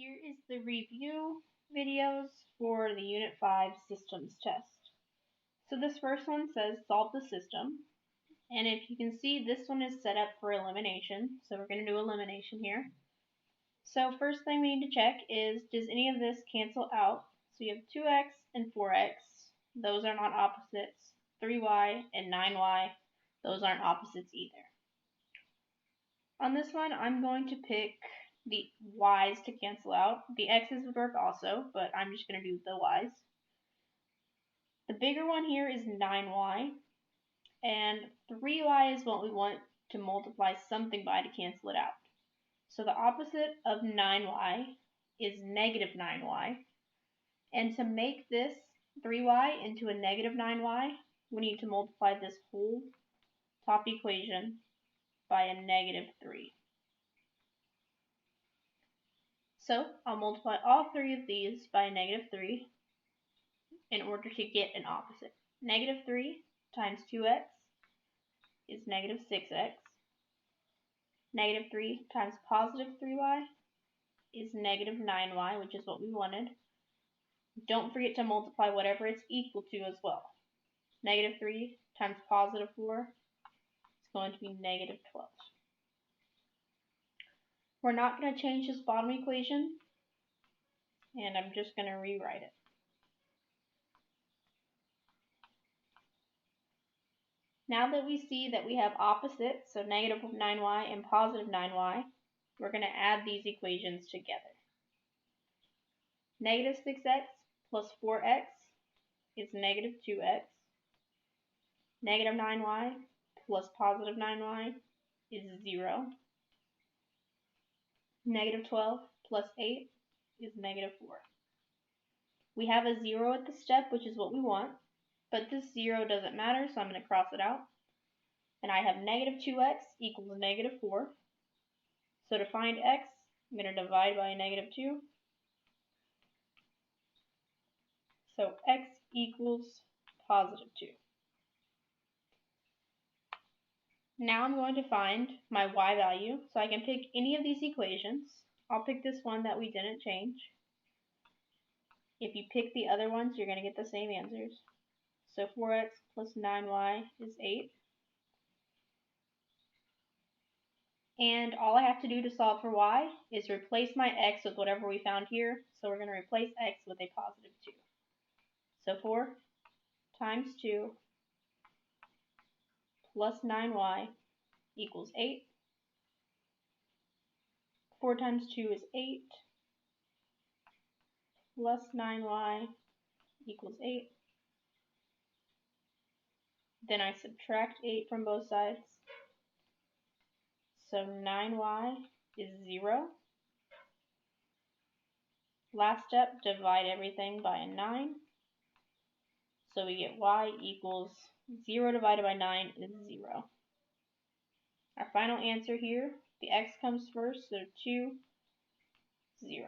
Here is the review videos for the Unit 5 systems test. So this first one says solve the system. And if you can see, this one is set up for elimination. So we're going to do elimination here. So first thing we need to check is, does any of this cancel out? So you have 2x and 4x. Those are not opposites. 3y and 9y. Those aren't opposites either. On this one, I'm going to pick the y's to cancel out. The x's would work also, but I'm just going to do the y's. The bigger one here is 9y, and 3y is what we want to multiply something by to cancel it out. So the opposite of 9y is negative 9y, and to make this 3y into a negative 9y, we need to multiply this whole top equation by a negative 3. So I'll multiply all three of these by a negative 3 in order to get an opposite. Negative 3 times 2x is negative 6x. Negative 3 times positive 3y is negative 9y, which is what we wanted. Don't forget to multiply whatever it's equal to as well. Negative 3 times positive 4 is going to be negative 12. We're not going to change this bottom equation, and I'm just going to rewrite it. Now that we see that we have opposites, so negative 9y and positive 9y, we're going to add these equations together. Negative 6x plus 4x is negative 2x. Negative 9y plus positive 9y is 0. Negative 12 plus 8 is negative 4. We have a 0 at the step, which is what we want, but this 0 doesn't matter, so I'm going to cross it out. And I have negative 2x equals negative 4. So to find x, I'm going to divide by a negative 2. So x equals positive 2. Now I'm going to find my y value, so I can pick any of these equations. I'll pick this one that we didn't change. If you pick the other ones, you're going to get the same answers. So 4x plus 9y is 8. And all I have to do to solve for y is replace my x with whatever we found here. So we're going to replace x with a positive 2. So 4 times 2 plus 9y equals 8. 4 times 2 is 8 plus 9y equals 8. Then I subtract 8 from both sides. So 9y is 0. Last step, divide everything by a 9. So we get y equals 0 divided by 9 is 0. Our final answer here, the x comes first, so 2, 0.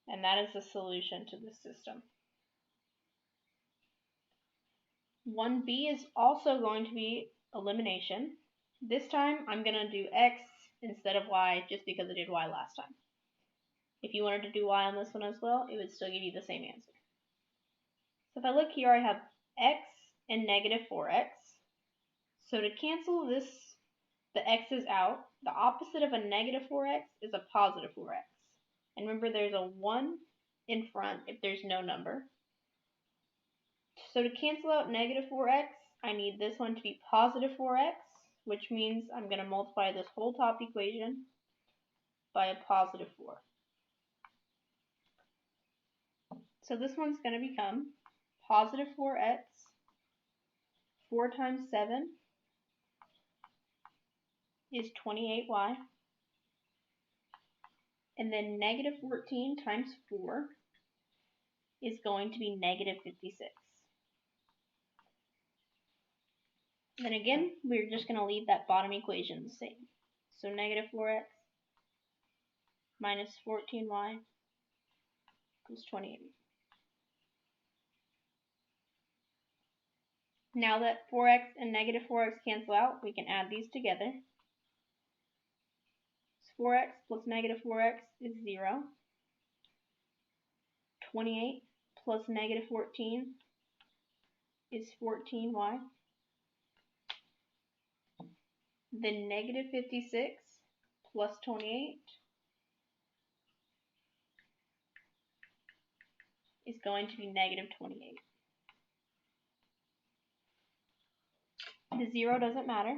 And that is the solution to this system. 1b is also going to be elimination. This time I'm going to do x instead of y just because I did y last time. If you wanted to do y on this one as well, it would still give you the same answer. So if I look here, I have x and negative 4x. So to cancel this, the x's out, the opposite of a negative 4x is a positive 4x. And remember, there's a 1 in front if there's no number. So to cancel out negative 4x, I need this one to be positive 4x, which means I'm going to multiply this whole top equation by a positive 4. So this one's going to become positive 4x, 4 times 7 is 28y, and then negative 14 times 4 is going to be negative 56. Then again, we're just going to leave that bottom equation the same. So negative 4x minus 14y equals 28. Now that 4x and negative 4x cancel out, we can add these together. 4x plus negative 4x is 0. 28 plus negative 14 is 14y. Then negative 56 plus 28 is going to be negative 28. The 0 doesn't matter.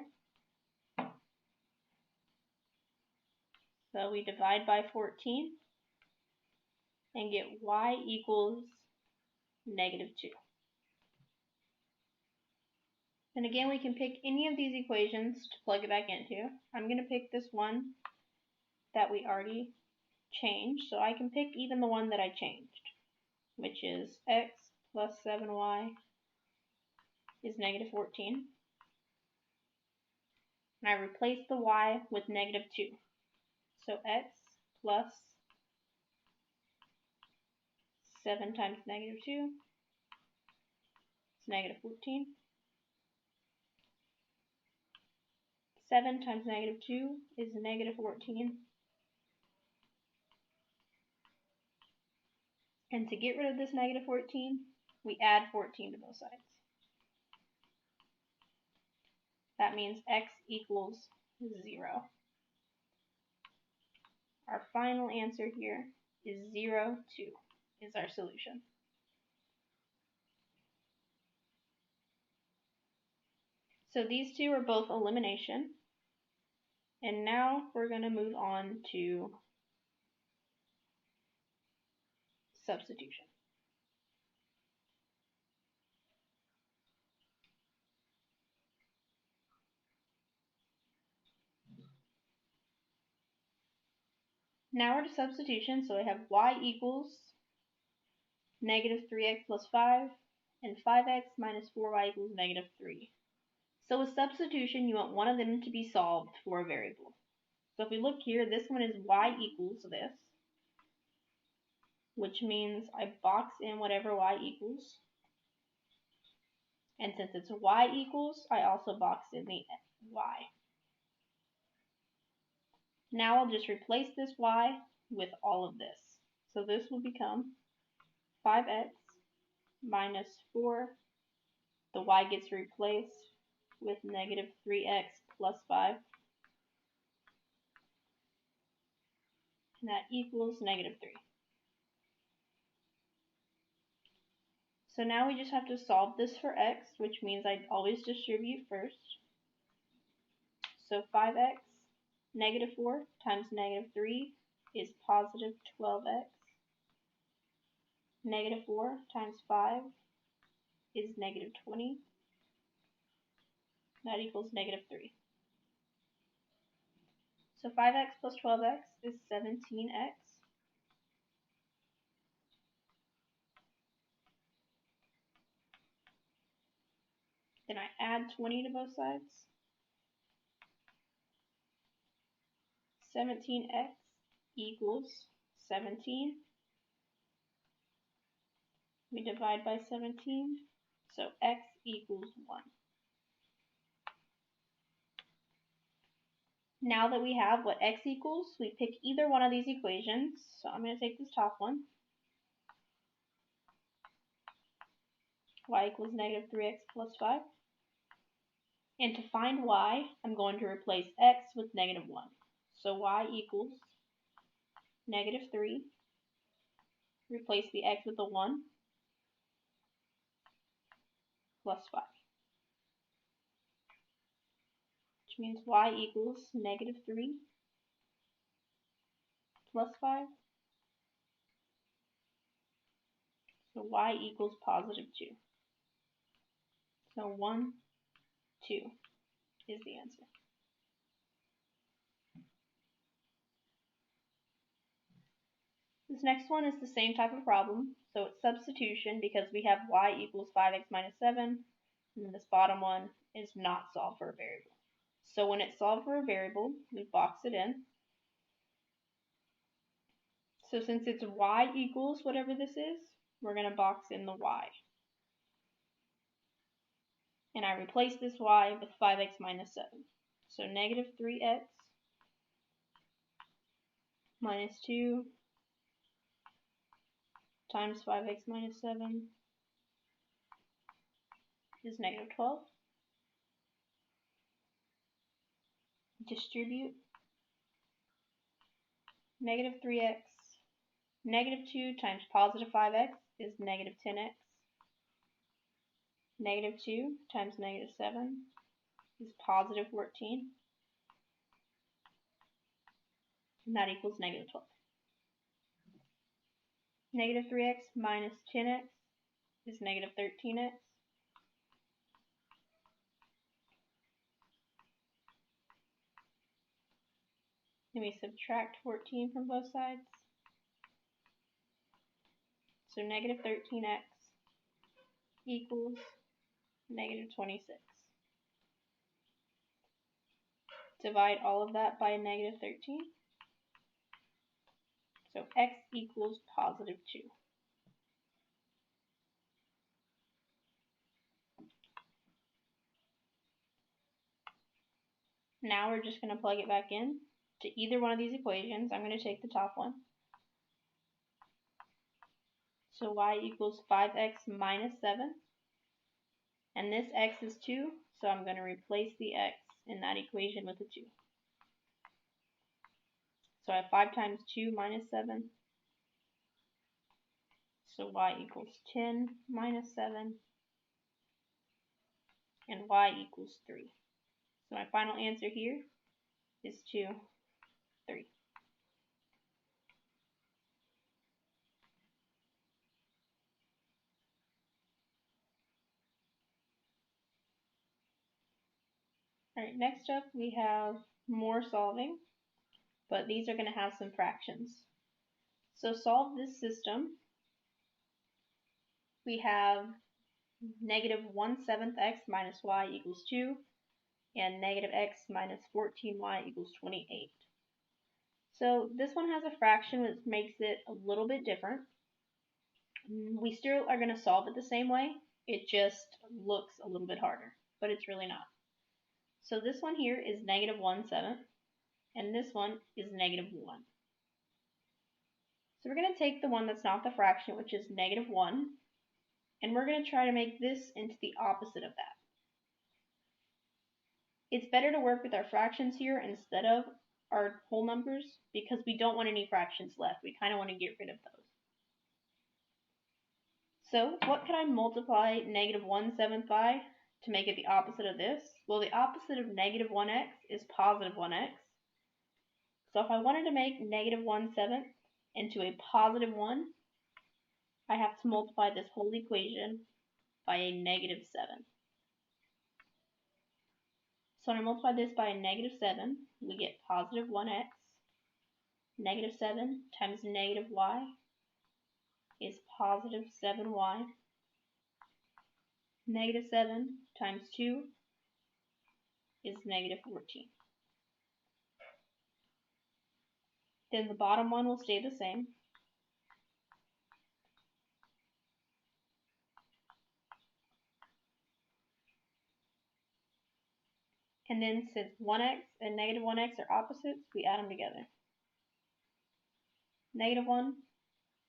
So we divide by 14 and get y equals negative 2. And again, we can pick any of these equations to plug it back into. I'm going to pick this one that we already changed, so I can pick even the one that I changed, which is x plus 7y is negative 14. And I replace the y with negative 2. So x plus 7 times negative 2 is negative 14. 7 times negative 2 is negative 14. And to get rid of this negative 14, we add 14 to both sides. That means x equals 0. Our final answer here is 0, 2 is our solution. So these two are both elimination. And now we're going to move on to substitution. Now we're to substitution, so I have y equals negative 3x plus 5 and 5x minus 4y equals negative 3. So with substitution, you want one of them to be solved for a variable. So if we look here, this one is y equals this, which means I box in whatever y equals. And since it's y equals, I also box in the y. Now I'll just replace this y with all of this. So this will become 5x minus 4. The y gets replaced with negative 3x plus 5. And that equals negative 3. So now we just have to solve this for x, which means I always distribute first. So 5x, negative 4 times negative 3 is positive 12x. Negative 4 times 5 is negative 20. That equals negative 3. So 5x plus 12x is 17x. Then I add 20 to both sides. 17x equals 17. We divide by 17, so x equals 1. Now that we have what x equals, we pick either one of these equations. So I'm going to take this top one. Y equals negative 3x plus 5. And to find y, I'm going to replace x with negative 1. So y equals negative 3. Replace the x with a 1 plus 5. Which means y equals negative 3 plus 5. So y equals positive 2. So 1, 2 is the answer. This next one is the same type of problem. So it's substitution because we have y equals 5x minus 7. And then this bottom one is not solved for a variable. So when it's solved for a variable, we box it in. So since it's y equals whatever this is, we're going to box in the y. And I replace this y with 5x minus 7. So negative 3x minus 2 times 5x minus 7 is negative 12. Distribute negative 3x. Negative 2 times positive 5x is negative 10x. Negative 2 times negative 7 is positive 14. And that equals negative 12. Negative 3x minus 10x is negative 13x. Then we subtract 14 from both sides. So negative 13x equals negative 26. Divide all of that by negative 13. So x equals positive 2. Now we're just going to plug it back in to either one of these equations. I'm going to take the top one. So y equals 5x minus 7. And this x is 2, so I'm going to replace the x in that equation with a 2. So I have 5 times 2 minus 7. So y equals 10 minus 7. And y equals 3. So my final answer here is 2, 3. Alright, next up we have more solving, but these are going to have some fractions. So solve this system. We have negative 1/7 x minus y equals 2, and negative x minus 14y equals 28. So this one has a fraction which makes it a little bit different. We still are going to solve it the same way, it just looks a little bit harder, but it's really not. So this one here is negative 1/7, and this one is negative 1. So we're going to take the one that's not the fraction, which is negative 1, and we're going to try to make this into the opposite of that. It's better to work with our fractions here instead of our whole numbers because we don't want any fractions left. We kind of want to get rid of those. So what could I multiply negative 1/7 by to make it the opposite of this? Well, the opposite of negative 1x is positive 1x. So if I wanted to make negative 1/7 into a positive 1, I have to multiply this whole equation by a negative 7. So when I multiply this by a negative 7, we get positive 1x. Negative 7 times negative y is positive 7y. Negative 7 times 2 is negative 14. Then the bottom one will stay the same. And then since 1x and negative 1x are opposites, we add them together. Negative 1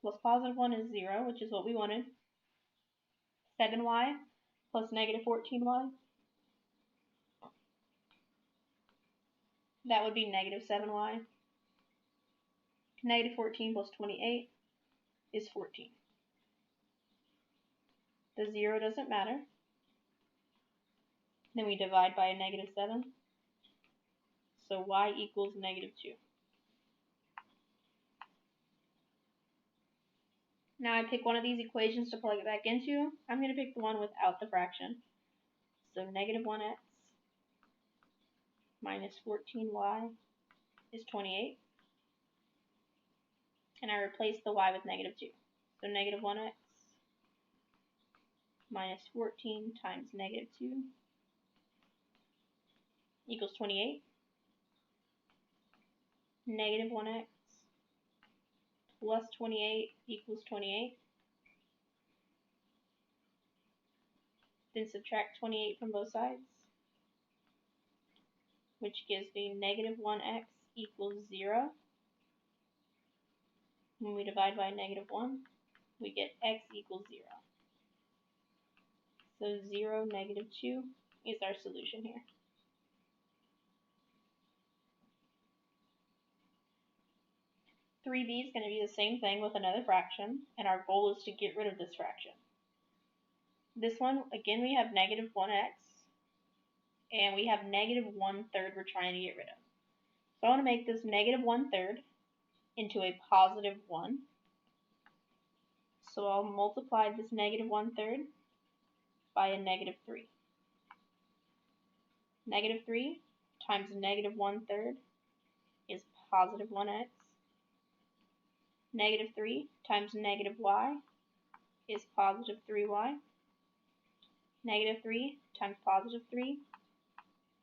plus positive 1 is 0, which is what we wanted. 7y plus negative 14y. That would be negative 7y. Negative 14 plus 28 is 14. The 0 doesn't matter. Then we divide by a negative 7. So y equals negative 2. Now I pick one of these equations to plug it back into. I'm going to pick the one without the fraction. So negative 1x minus 14y is 28. And I replace the y with negative 2. So negative 1x minus 14 times negative 2 equals 28. Negative 1x plus 28 equals 28. Then subtract 28 from both sides, which gives me negative 1x equals 0. When we divide by -1, we get x equals 0. So 0, -2 is our solution here. (3b) is going to be the same thing with another fraction, and our goal is to get rid of this fraction. This one, again, we have -1x, and we have -1/3 we're trying to get rid of. So I want to make this -1/3 into a +1. So I'll multiply this -1/3 by a -3. -3 times -1/3 is +1x. -3 times -y is +3y. -3 times +3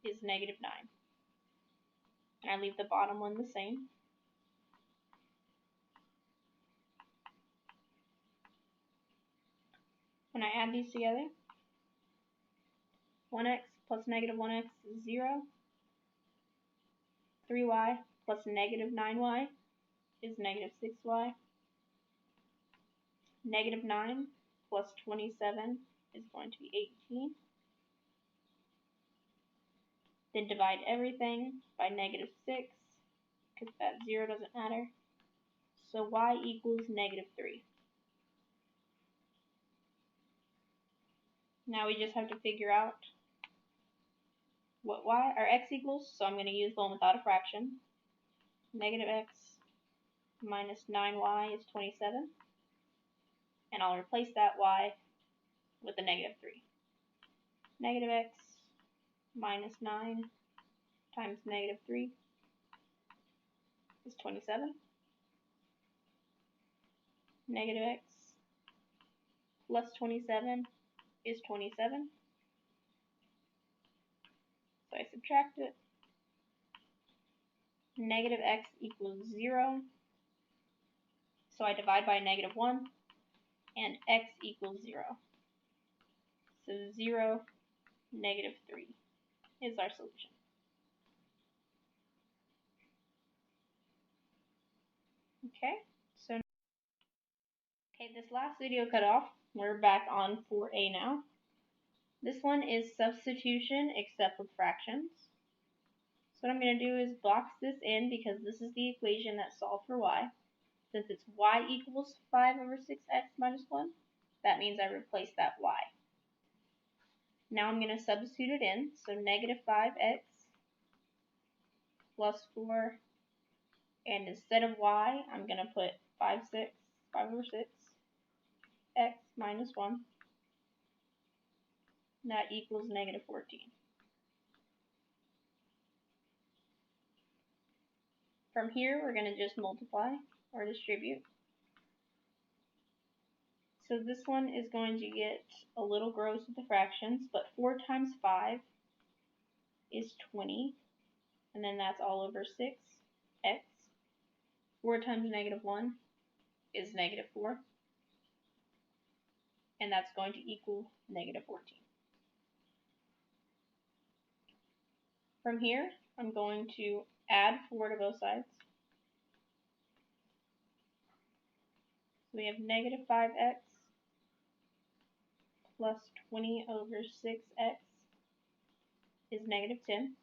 is -9. And I leave the bottom one the same. When I add these together, 1x plus -1x is 0. 3y plus -9y is -6y. -9 plus 27 is going to be 18. Then divide everything by -6, because that 0 doesn't matter. So y equals -3. Now we just have to figure out what y or x equals, so I'm going to use the one without a fraction. -x minus 9y is 27, and I'll replace that y with a -3. -x minus 9 times -3 is 27. -x plus 27 is 27. So I subtract it. -x equals 0. So I divide by -1, and x equals 0. So 0, -3 is our solution. Okay, this last video cut off. We're back on 4a now. This one is substitution except with fractions. So what I'm going to do is box this in because this is the equation that solved for y. Since it's y equals 5/6x minus 1, that means I replace that y. Now I'm going to substitute it in, so -5x plus 4, and instead of y, I'm going to put 5/6x minus 1. That equals -14. From here, we're going to just multiply or distribute. So this one is going to get a little gross with the fractions, but 4 times 5 is 20, and then that's all over 6x. 4 times -1 is -4, and that's going to equal -14. From here, I'm going to add 4 to both sides. So we have -5x plus 20/6x is -10.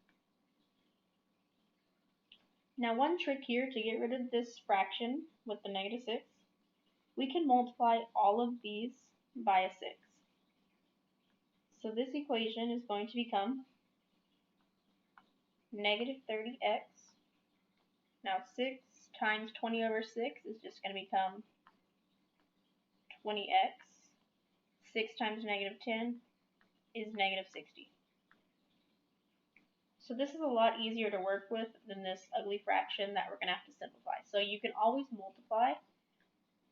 Now one trick here to get rid of this fraction with the -6, we can multiply all of these by a 6. So this equation is going to become -30x. Now 6 times 20/6 is just going to become 20x. 6 times -10 is -60. So this is a lot easier to work with than this ugly fraction that we're going to have to simplify. So you can always multiply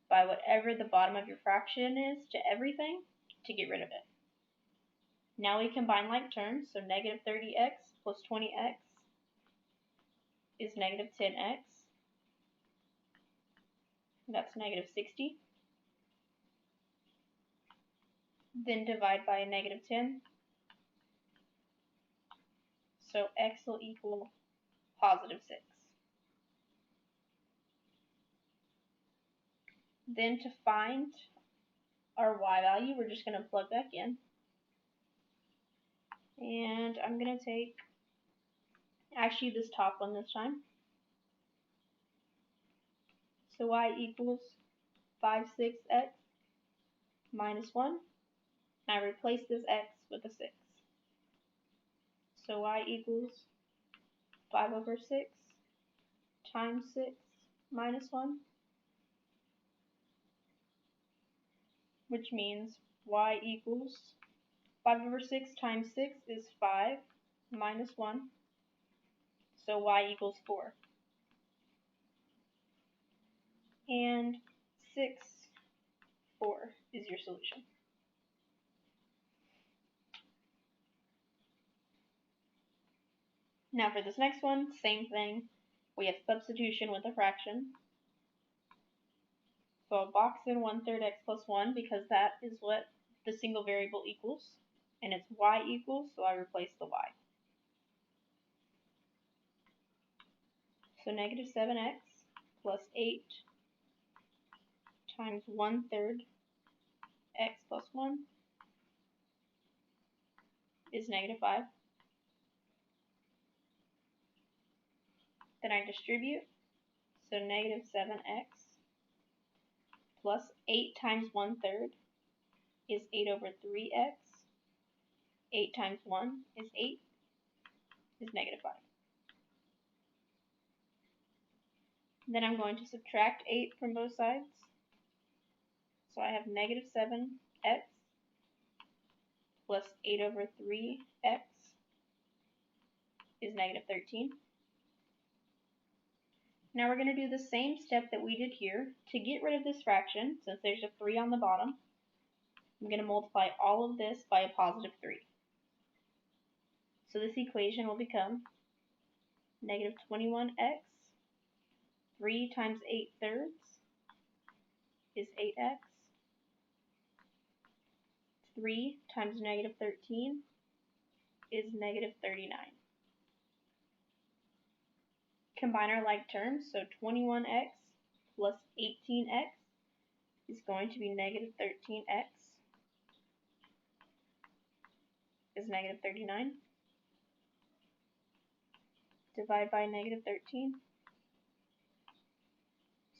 by whatever the bottom of your fraction is to everything to get rid of it. Now we combine like terms, so -30x plus 20x is -10x. That's -60. Then divide by a -10. So x will equal +6. Then to find our y value, we're just going to plug back in. And I'm going to take actually this top one this time. So y equals 5, 6x minus 1. And I replace this x with a 6. So y equals 5 over 6 times 6 minus 1, which means y equals 5 over 6 times 6 is 5 minus 1, so y equals 4. And 6, 4 is your solution. Now for this next one, same thing. We have substitution with a fraction. So I'll box in 1/3 x plus 1 because that is what the single variable equals. And it's y equals, so I replace the y. So negative 7x plus 8 times 1/3 x plus 1 is negative 5. Then I distribute, so negative 7x plus 8 times 1/3 is 8 over 3x. 8 times 1 is 8, is negative 5. Then I'm going to subtract 8 from both sides. So I have negative 7x plus 8 over 3x is negative 13. Now we're going to do the same step that we did here. To get rid of this fraction, since there's a 3 on the bottom, I'm going to multiply all of this by a positive 3. So this equation will become negative 21x, 3 times 8/3 is 8x, 3 times negative 13 is negative 39. Combine our like terms, so 21x plus 18x is going to be negative 13x is negative 39. Divide by negative 13.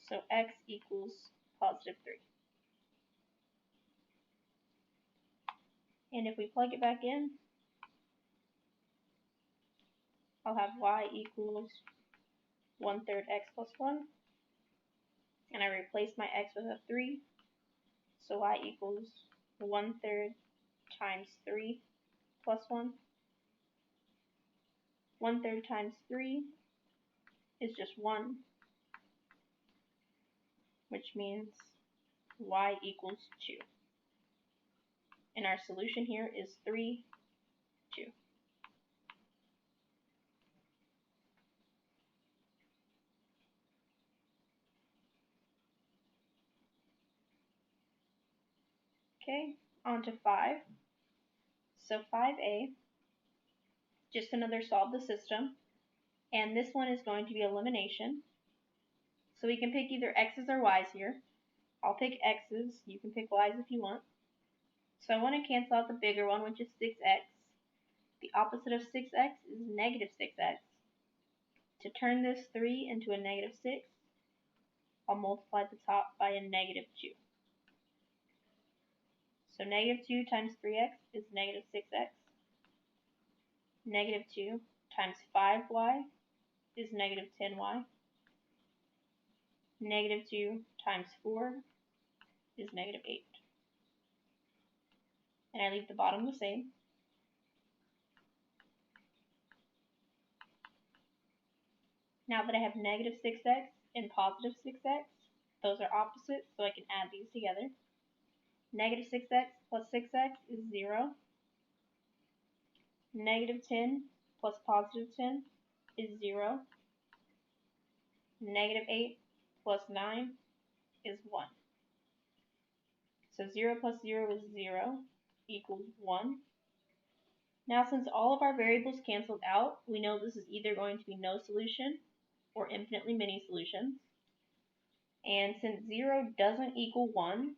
So x equals positive 3. And if we plug it back in, I'll have y equals 1/3 x plus 1. And I replace my x with a 3. So y equals 1/3 times 3 plus 1. 1/3 times 3 is just 1, which means y equals 2. And our solution here is 3, 2. Okay, on to 5. So 5a, just another solve the system. And this one is going to be elimination. So we can pick either x's or y's here. I'll pick x's. You can pick y's if you want. So I want to cancel out the bigger one, which is 6x. The opposite of 6x is negative 6x. To turn this 3 into a negative 6, I'll multiply the top by a negative 2. So negative 2 times 3x is negative 6x. Negative 2 times 5y is negative 10y. Negative 2 times 4 is negative 8. And I leave the bottom the same. Now that I have negative 6x and positive 6x, those are opposites, so I can add these together. Negative 6x plus 6x is 0. Negative 10 plus positive 10 is 0. Negative 8 plus 9 is 1. So 0 plus 0 is 0 equals 1. Now since all of our variables canceled out, we know this is either going to be no solution or infinitely many solutions. And since 0 doesn't equal 1,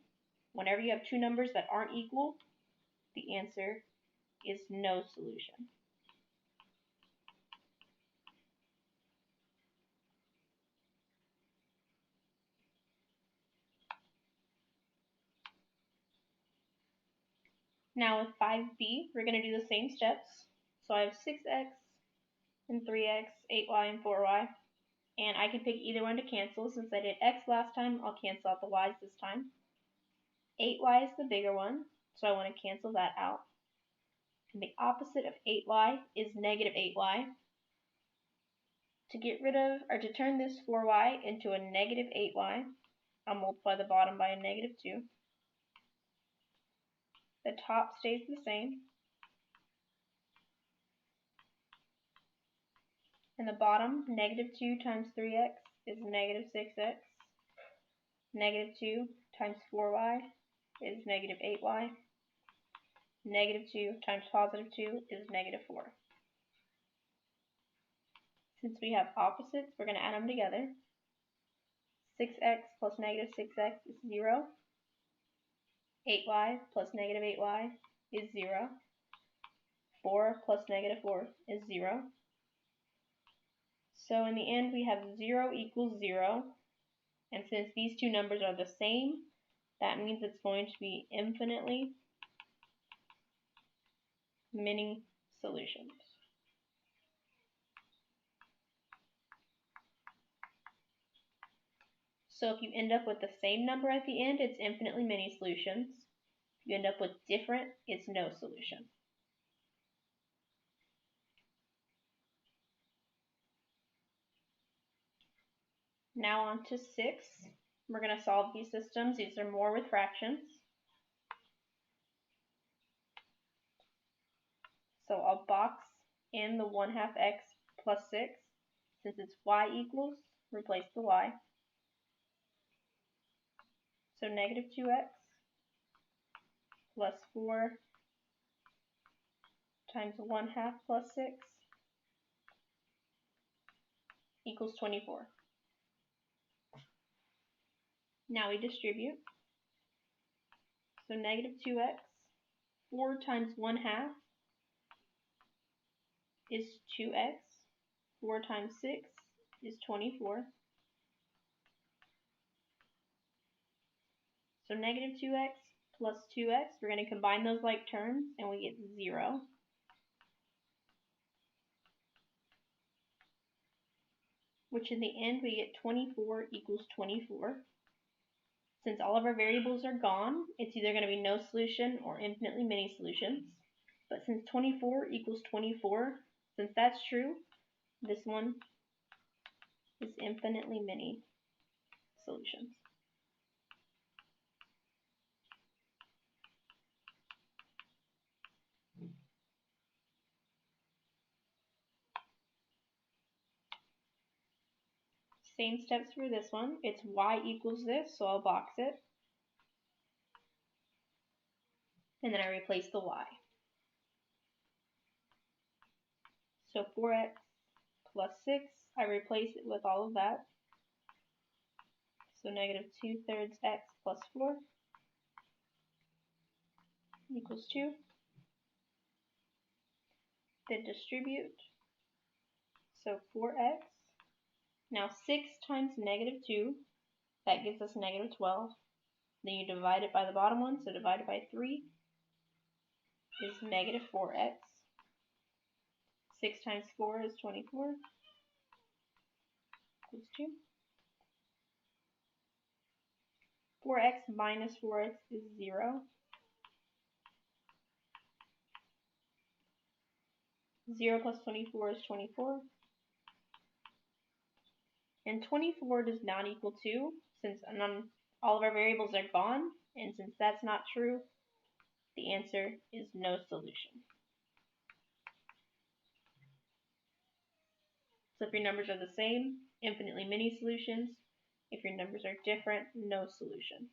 whenever you have two numbers that aren't equal, the answer is no solution. Now with 5b, we're going to do the same steps. So I have 6x and 3x, 8y and 4y. And I can pick either one to cancel. Since I did x last time, I'll cancel out the y's this time. 8y is the bigger one, so I want to cancel that out. And the opposite of 8y is negative 8y. To get rid of, or to turn this 4y into a negative 8y, I'll multiply the bottom by a negative 2. The top stays the same. And the bottom, negative 2 times 3x is negative 6x. Negative 2 times 4y is negative 8y. Negative 2 times positive 2 is negative 4. Since we have opposites, we're going to add them together. 6x plus negative 6x is 0. 8y plus negative 8y is 0. 4 plus negative 4 is 0. So in the end, we have 0 equals 0. And since these two numbers are the same, that means it's going to be infinitely many solutions. So if you end up with the same number at the end, it's infinitely many solutions. If you end up with different, it's no solution. Now on to 6. We're going to solve these systems. These are more with fractions. So I'll box in the 1/2 x plus 6. Since it's y equals, replace the y. So negative 2x plus 4 times 1/2 plus 6 equals 24. Now we distribute. So negative 2x, 4 times 1/2 is 2x. 4 times 6 is 24. So negative 2x plus 2x, we're going to combine those like terms and we get 0. Which in the end we get 24 equals 24. Since all of our variables are gone, it's either going to be no solution or infinitely many solutions. But since 24 equals 24, since that's true, this one is infinitely many solutions. Same steps for this one. It's y equals this, so I'll box it. And then I replace the y. So 4x plus 6, I replace it with all of that. So negative 2/3 x plus 4 equals 2. Then distribute. So 4x. Now 6 times negative 2, that gives us negative 12. Then you divide it by the bottom one, so divided by 3 is negative 4x. 6 times 4 is 24 equals 2. 4x minus 4x is 0. 0 plus 24 is 24. And 24 does not equal 2, since all of our variables are gone, and since that's not true, the answer is no solution. So if your numbers are the same, infinitely many solutions. If your numbers are different, no solution.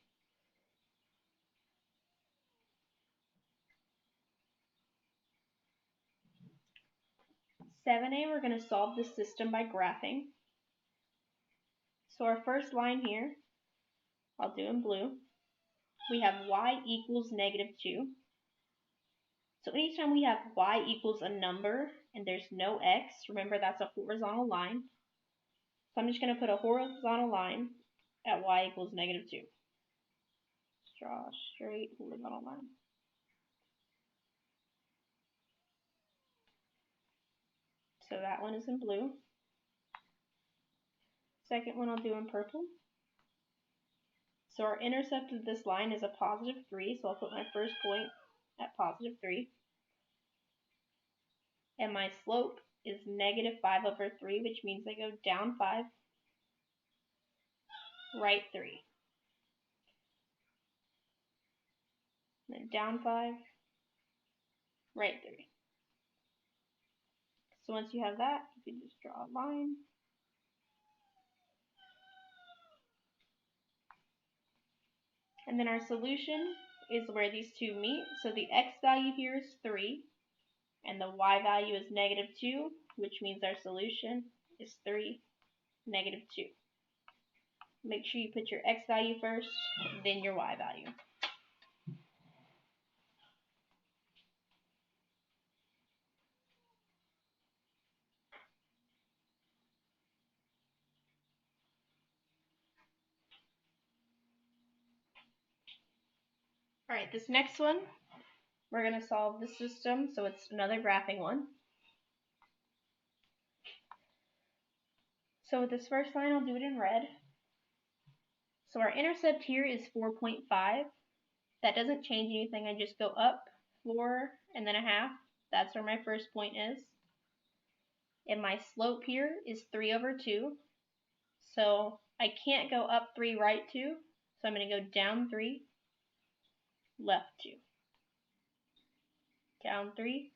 In 7a, we're going to solve this system by graphing. So our first line here I'll do in blue. We have y equals -2. So anytime we have y equals a number and there's no x, remember that's a horizontal line. So I'm just going to put a horizontal line at y equals -2. Draw a straight horizontal line. So that one is in blue. Second one I'll do in purple. So our intercept of this line is a +3, so I'll put my first point at +3. And my slope is -5/3, which means I go down 5, right 3. Then down 5, right 3. So once you have that, you can just draw a line. And then our solution is where these two meet. So the x value here is 3, and the y value is -2, which means our solution is 3, -2. Make sure you put your x value first, then your y value. Alright, this next one, we're going to solve the system, so it's another graphing one. So with this first line, I'll do it in red. So our intercept here is 4.5. That doesn't change anything, I just go up 4 and then a half. That's where my first point is. And my slope here is 3/2. So I can't go up 3, right 2. So I'm going to go down 3, left 2. Down 3,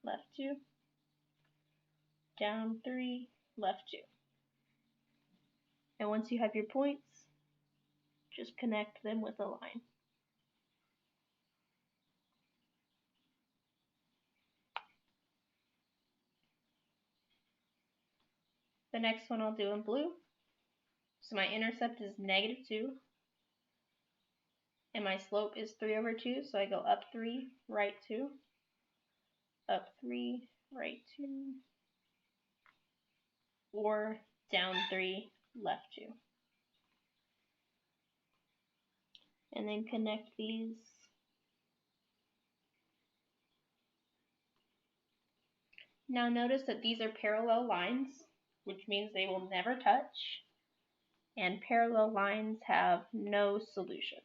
left 2. Down 3, left 2. And once you have your points, just connect them with a line. The next one I'll do in blue. So my intercept is -2. And my slope is 3/2, so I go up 3, right 2. Up 3, right 2. Or down 3, left 2. And then connect these. Now notice that these are parallel lines, which means they will never touch. And parallel lines have no solution.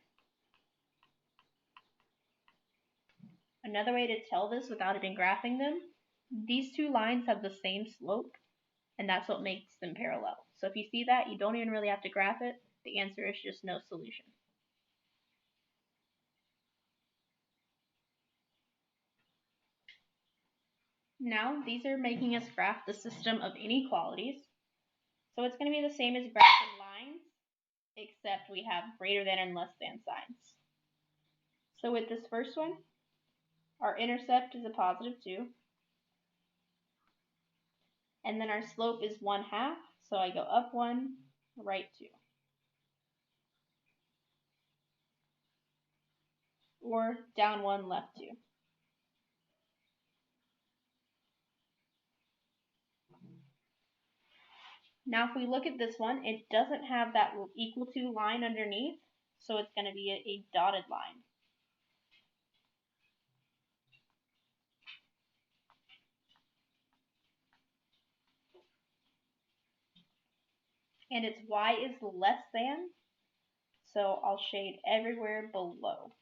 Another way to tell this without even graphing them, these two lines have the same slope, and that's what makes them parallel. So if you see that, you don't even really have to graph it. The answer is just no solution. Now, these are making us graph the system of inequalities. So it's going to be the same as graphing lines, except we have greater than and less than signs. So with this first one, our intercept is a +2. And then our slope is 1/2, so I go up 1, right 2. Or down 1, left 2. Now if we look at this one, it doesn't have that equal to line underneath, so it's going to be a dotted line. And its y is less than, so I'll shade everywhere below.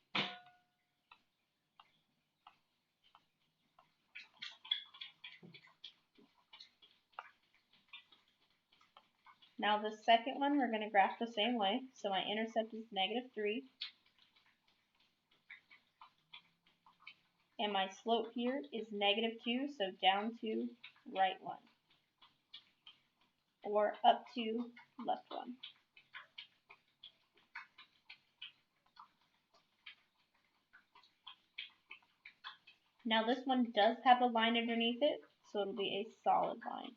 Now the second one we're going to graph the same way. So my intercept is -3. And my slope here is -2, so down 2, right 1. Or up 2, left 1. Now this one does have a line underneath it, so it'll be a solid line.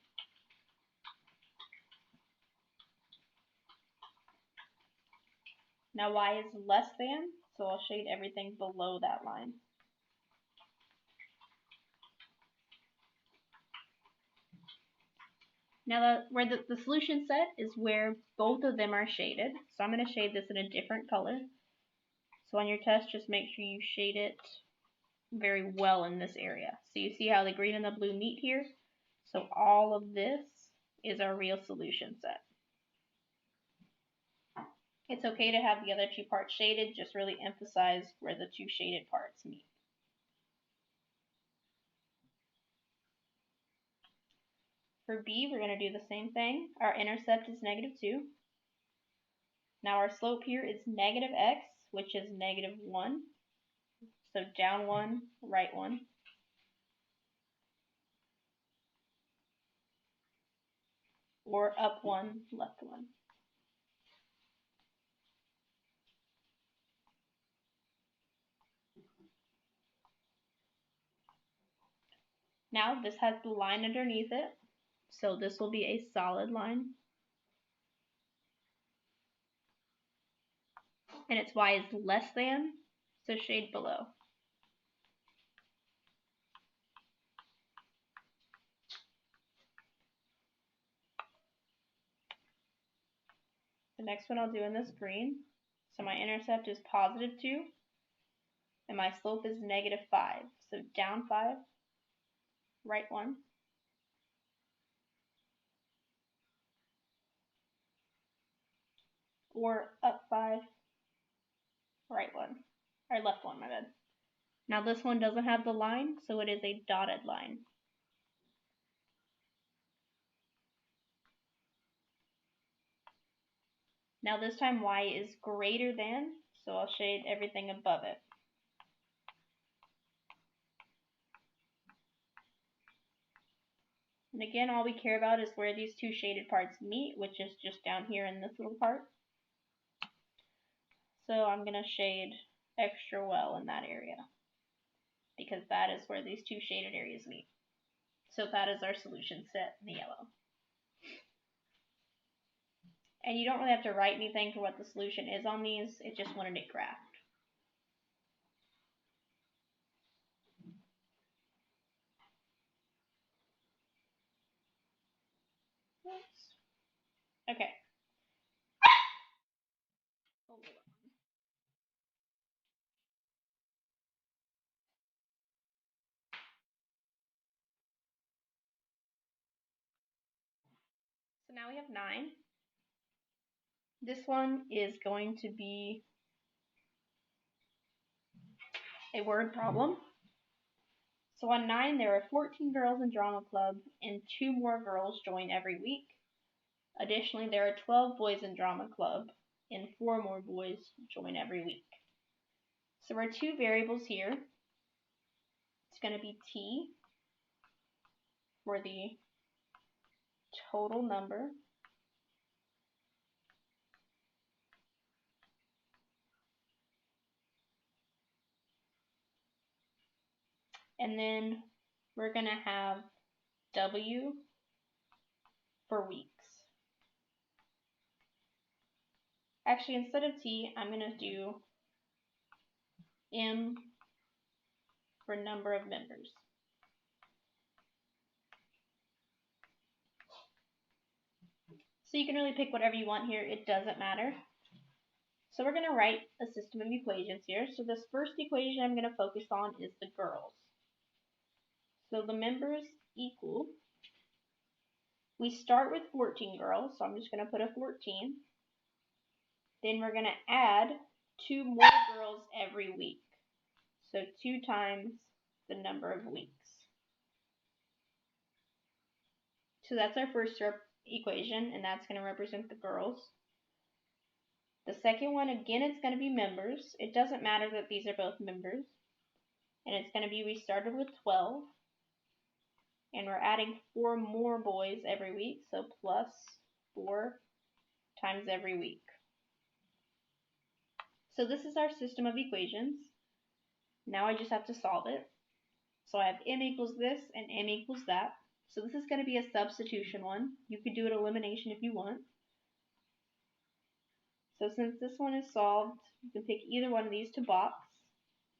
Now y is less than, so I'll shade everything below that line. Now where the solution set is where both of them are shaded. So I'm going to shade this in a different color. So on your test, just make sure you shade it very well in this area. So you see how the green and the blue meet here? So all of this is our real solution set. It's okay to have the other two parts shaded, just really emphasize where the two shaded parts meet. For B, we're going to do the same thing. Our intercept is -2. Now our slope here is -x, which is -1. So down 1, right 1. Or up 1, left 1. Now this has the line underneath it, so this will be a solid line. And its y is less than, so shade below. The next one I'll do in this green. So my intercept is +2, and my slope is -5. So down 5, right 1. Or up 5, right 1. Or left 1, my bad. Now this one doesn't have the line, so it is a dotted line. Now this time y is greater than, so I'll shade everything above it. And again, all we care about is where these two shaded parts meet, which is just down here in this little part. So I'm going to shade extra well in that area, because that is where these two shaded areas meet. So that is our solution set in the yellow. And you don't really have to write anything for what the solution is on these, it just wanted it graphed. Oops. Okay. Hold on. So now we have 9. This one is going to be a word problem. So on 9, there are 14 girls in drama club, and 2 more girls join every week. Additionally, there are 12 boys in drama club, and 4 more boys join every week. So our two variables here, it's going to be t for the total number, and then we're going to have w for weeks. Actually, instead of t, I'm going to do m for number of members. So you can really pick whatever you want here, it doesn't matter. So we're going to write a system of equations here. So this first equation I'm going to focus on is the girls. So the members equal, we start with 14 girls, so I'm just going to put a 14. Then we're going to add 2 more girls every week. So 2 times the number of weeks. So that's our first equation, and that's going to represent the girls. The second one, again, it's going to be members. It doesn't matter that these are both members. And it's going to be, we started with 12. And we're adding 4 more boys every week, so plus 4 times every week. So this is our system of equations. Now I just have to solve it. So I have m equals this and m equals that. So this is going to be a substitution one. You could do an elimination if you want. So since this one is solved, you can pick either one of these to box.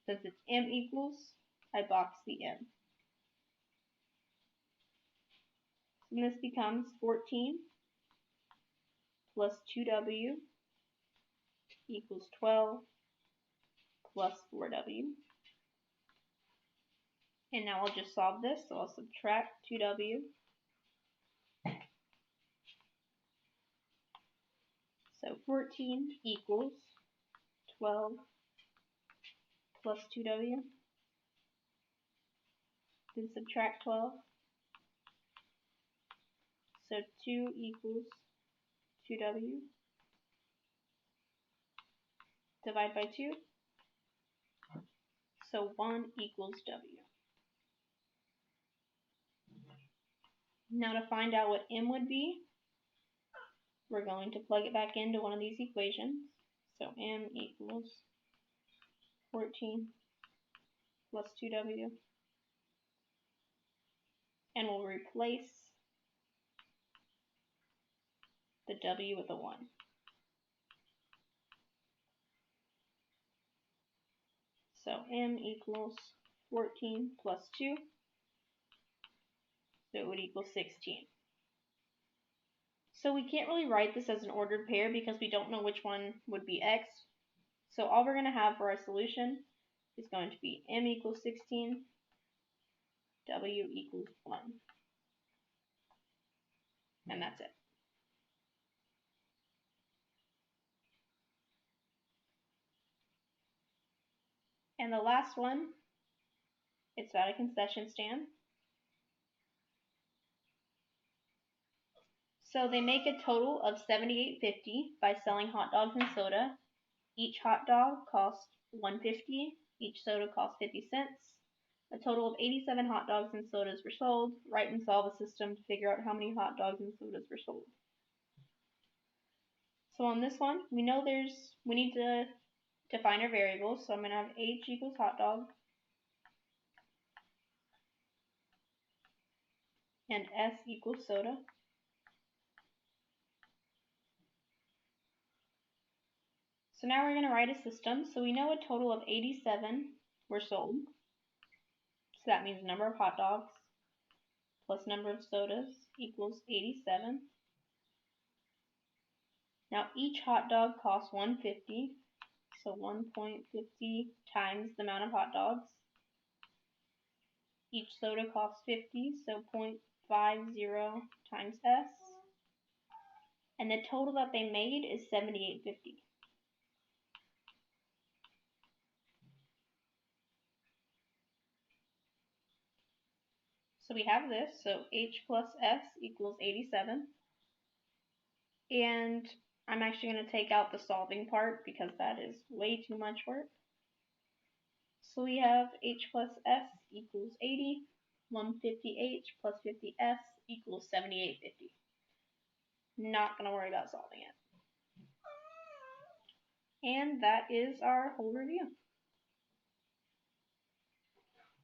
Since it's m equals, I box the m. And this becomes 14 plus 2w equals 12 plus 4w. And now I'll just solve this, so I'll subtract 2w. So 14 equals 12 plus 2w. Then subtract 12. So 2 equals 2w. Divide by 2. So 1 equals w. Now to find out what m would be, we're going to plug it back into one of these equations. So m equals 14 plus 2w. And we'll replace the w with a 1. So m equals 14 plus 2, so it would equal 16. So we can't really write this as an ordered pair because we don't know which one would be x. So all we're going to have for our solution is going to be m equals 16, w equals 1. And that's it. And the last one, it's about a concession stand. So they make a total of $78.50 by selling hot dogs and soda. Each hot dog costs $1.50. Each soda costs 50 cents. A total of 87 hot dogs and sodas were sold. Write and solve a system to figure out how many hot dogs and sodas were sold. So on this one, we know we need to define our variables. So I'm going to have h equals hot dog and s equals soda. So now we're going to write a system. So we know a total of 87 were sold. So that means number of hot dogs plus number of sodas equals 87. Now each hot dog costs $1.50, so 1.50 times the amount of hot dogs. Each soda costs 50, so 0.50 times S. And the total that they made is $78.50. So we have this, so H plus S equals 87. And I'm actually going to take out the solving part because that is way too much work. So we have H plus S equals 80, 150H plus 50S equals 78.50. Not going to worry about solving it. And that is our whole review.